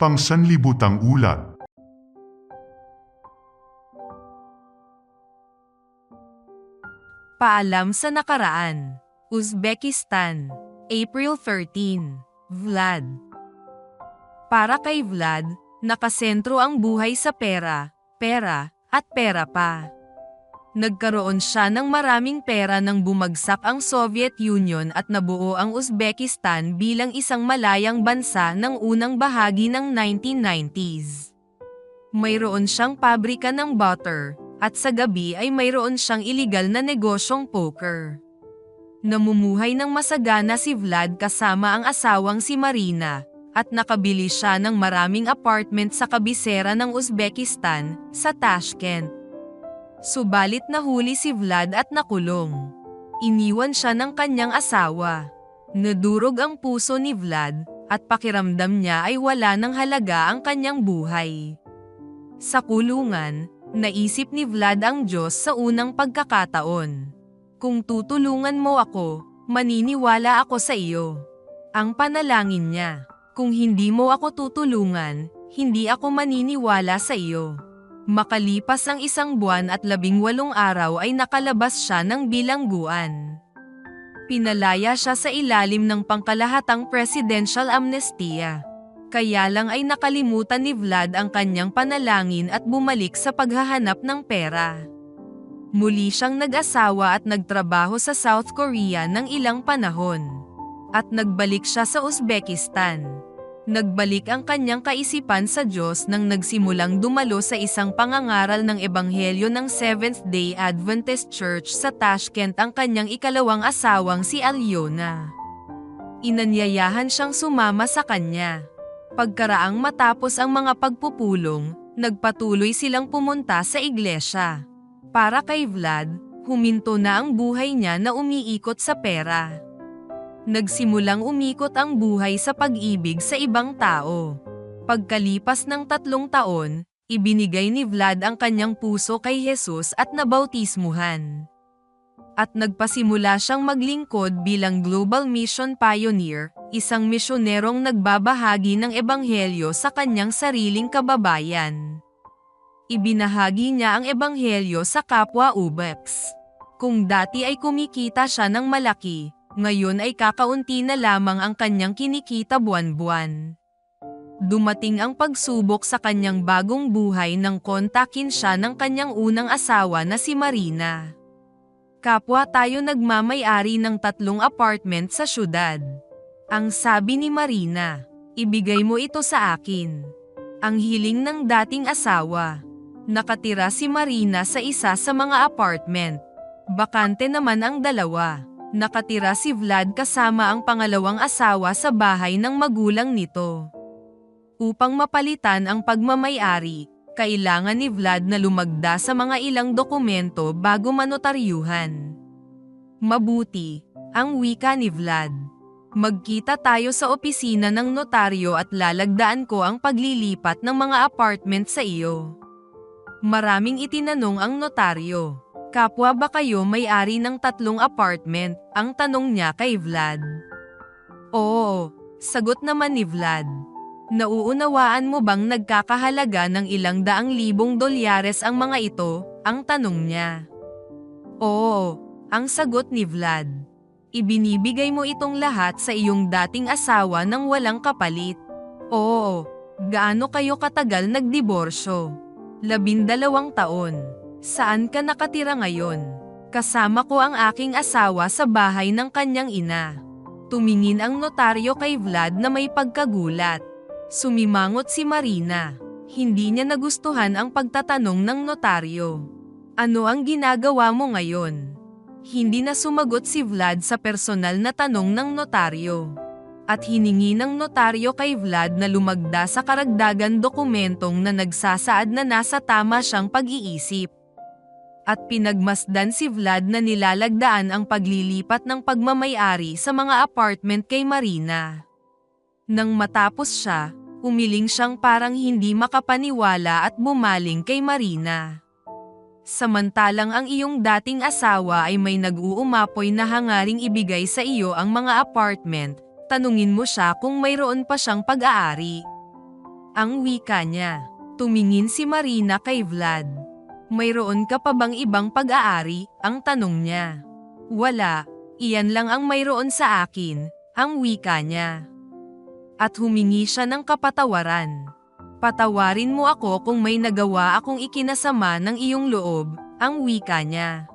Pangsanlibutang ulat. Paalam sa nakaraan. Uzbekistan, April 13. Vlad. Para kay Vlad, nakasentro ang buhay sa pera, pera, at pera pa. Nagkaroon siya ng maraming pera nang bumagsak ang Soviet Union at nabuo ang Uzbekistan bilang isang malayang bansa ng unang bahagi ng 1990s. Mayroon siyang pabrika ng butter, at sa gabi ay mayroon siyang iligal na negosyong poker. Namumuhay ng masagana si Vlad kasama ang asawang si Marina, at nakabili siya ng maraming apartment sa kabisera ng Uzbekistan, sa Tashkent. Subalit nahuli si Vlad at nakulong. Iniwan siya ng kanyang asawa. Nadurog ang puso ni Vlad, at pakiramdam niya ay wala ng halaga ang kanyang buhay. Sa kulungan, naisip ni Vlad ang Diyos sa unang pagkakataon. Kung tutulungan mo ako, maniniwala ako sa iyo. Ang panalangin niya, kung hindi mo ako tutulungan, hindi ako maniniwala sa iyo. Makalipas ang 1 buwan at 18 araw ay nakalabas siya ng bilangguan. Pinalaya siya sa ilalim ng pangkalahatang presidential amnestia. Kaya lang ay nakalimutan ni Vlad ang kanyang panalangin at bumalik sa paghahanap ng pera. Muli siyang nag-asawa at nagtrabaho sa South Korea ng ilang panahon. At nagbalik siya sa Uzbekistan. Nagbalik ang kanyang kaisipan sa Diyos nang nagsimulang dumalo sa isang pangangaral ng Ebanghelyo ng Seventh-day Adventist Church sa Tashkent ang kanyang ikalawang asawang si Alyona. Inanyayahan siyang sumama sa kanya. Pagkaraang matapos ang mga pagpupulong, nagpatuloy silang pumunta sa iglesia. Para kay Vlad, huminto na ang buhay niya na umiikot sa pera. Nagsimulang umikot ang buhay sa pag-ibig sa ibang tao. Pagkalipas ng 3 taon, ibinigay ni Vlad ang kanyang puso kay Jesus at nabautismuhan. At nagpasimula siyang maglingkod bilang Global Mission Pioneer, isang misyonerong nagbabahagi ng ebanghelyo sa kanyang sariling kababayan. Ibinahagi niya ang ebanghelyo sa kapwa Uzbeks. Kung dati ay kumikita siya ng malaki, ngayon ay kakaunti na lamang ang kanyang kinikita buwan-buwan. Dumating ang pagsubok sa kanyang bagong buhay nang kontakin siya ng kanyang unang asawa na si Marina. Kapwa tayo nagmamay-ari ng 3 apartment sa syudad. Ang sabi ni Marina, ibigay mo ito sa akin. Ang hiling ng dating asawa. Nakatira si Marina sa isa sa mga apartment. Bakante naman ang 2. Nakatira si Vlad kasama ang pangalawang asawa sa bahay ng magulang nito. Upang mapalitan ang pagmamay-ari, kailangan ni Vlad na lumagda sa mga ilang dokumento bago manotaryuhan. Mabuti, ang wika ni Vlad. Magkita tayo sa opisina ng notaryo at lalagdaan ko ang paglilipat ng mga apartment sa iyo. Maraming itinanong ang notaryo. Kapwa ba kayo may-ari ng 3 apartment? Ang tanong niya kay Vlad. Oo, sagot naman ni Vlad. Nauunawaan mo bang nagkakahalaga ng ilang daang libong dolyares ang mga ito? Ang tanong niya. Oo, ang sagot ni Vlad. Ibinibigay mo itong lahat sa iyong dating asawa nang walang kapalit. Oo, gaano kayo katagal nagdiborsyo? 12 taon. Saan ka nakatira ngayon? Kasama ko ang aking asawa sa bahay ng kanyang ina. Tumingin ang notaryo kay Vlad na may pagkagulat. Sumimangot si Marina. Hindi niya nagustuhan ang pagtatanong ng notaryo. Ano ang ginagawa mo ngayon? Hindi na sumagot si Vlad sa personal na tanong ng notaryo. At hiningi ng notaryo kay Vlad na lumagda sa karagdagan dokumentong na nagsasaad na nasa tama siyang pag-iisip. At pinagmasdan si Vlad na nilalagdaan ang paglilipat ng pagmamay-ari sa mga apartment kay Marina. Nang matapos siya, umiling siyang parang hindi makapaniwala at bumaling kay Marina. Samantalang ang iyong dating asawa ay may nag-uumapoy na hangaring ibigay sa iyo ang mga apartment, tanungin mo siya kung mayroon pa siyang pag-aari. Ang wika niya. Tumingin si Marina kay Vlad. Mayroon ka pa bang ibang pag-aari? Ang tanong niya. Wala, iyan lang ang mayroon sa akin, ang wika niya. At humingi siya ng kapatawaran. Patawarin mo ako kung may nagawa akong ikinasama ng iyong loob, ang wika niya.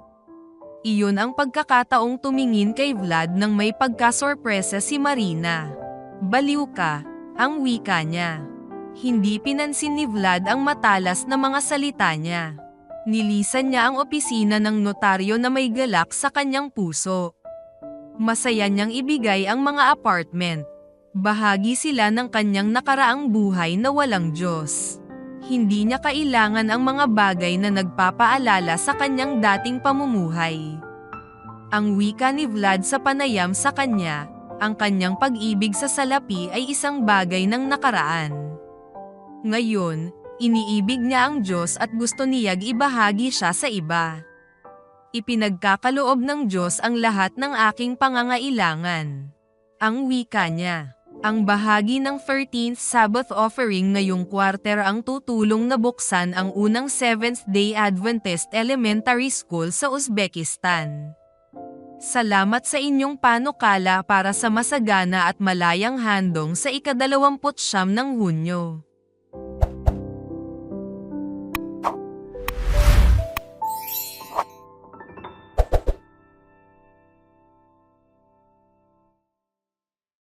Iyon ang pagkakataong tumingin kay Vlad nang may pagkasorpresa si Marina. Baliw ka, ang wika niya. Hindi pinansin ni Vlad ang matalas na mga salita niya. Nilisan niya ang opisina ng notaryo na may galak sa kanyang puso. Masaya niyang ibigay ang mga apartment. Bahagi sila ng kanyang nakaraang buhay na walang Diyos. Hindi niya kailangan ang mga bagay na nagpapaalala sa kanyang dating pamumuhay. Ang wika ni Vlad sa panayam sa kanya, ang kanyang pag-ibig sa salapi ay isang bagay ng nakaraan. Ngayon, iniibig niya ang Diyos at gusto niyang ibahagi siya sa iba. Ipinagkakaloob ng Diyos ang lahat ng aking pangangailangan. Ang wika niya. Ang bahagi ng 13th Sabbath offering ngayong quarter ang tutulong na buksan ang unang Seventh-day Adventist Elementary School sa Uzbekistan. Salamat sa inyong panukala para sa masagana at malayang handong sa ika-29 ng Hunyo.